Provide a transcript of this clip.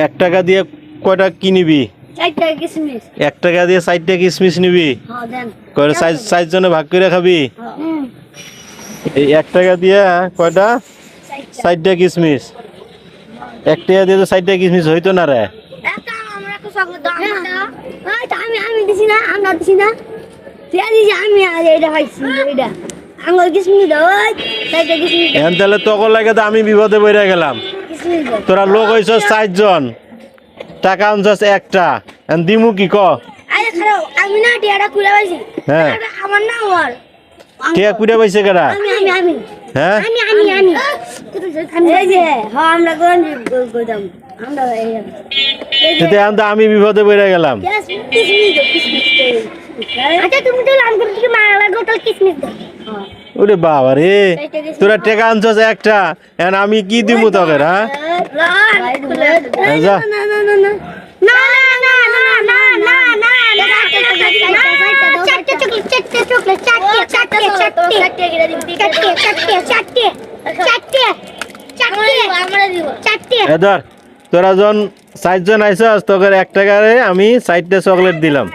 এক টাকা দিয়ে কয়টা কি নিবি? 1 টাকা দিয়ে 4টা কিসমিস নিবি? কয়টা সাইজ জনে ভাগ করে খাবি? এই 1 টাকা দিয়ে কয়টা? 4টা কিসমিস। 1 টাকা দিয়ে তো 4টা কিসমিস হইতো না রে। তাহলে তোকে লাগে তো আমি বিপদে পড়ে গেলাম। তোরা লোক হইছ 4 জন, টাকা আনছস একটা, দিমু কি ক? হ্যাঁ টিয়া কুড়ে পাইছে কেডা? হ্যাঁ আমি বিপদে পড়ে গেলাম। ওরে বাবা রে, তোরা টাকা আনছস একটা, আমি কি দিমু তোকে? তোরা জন 4 জন আইসস, তোকে 1 টাকারে আমি 4টা চকলেট দিলাম।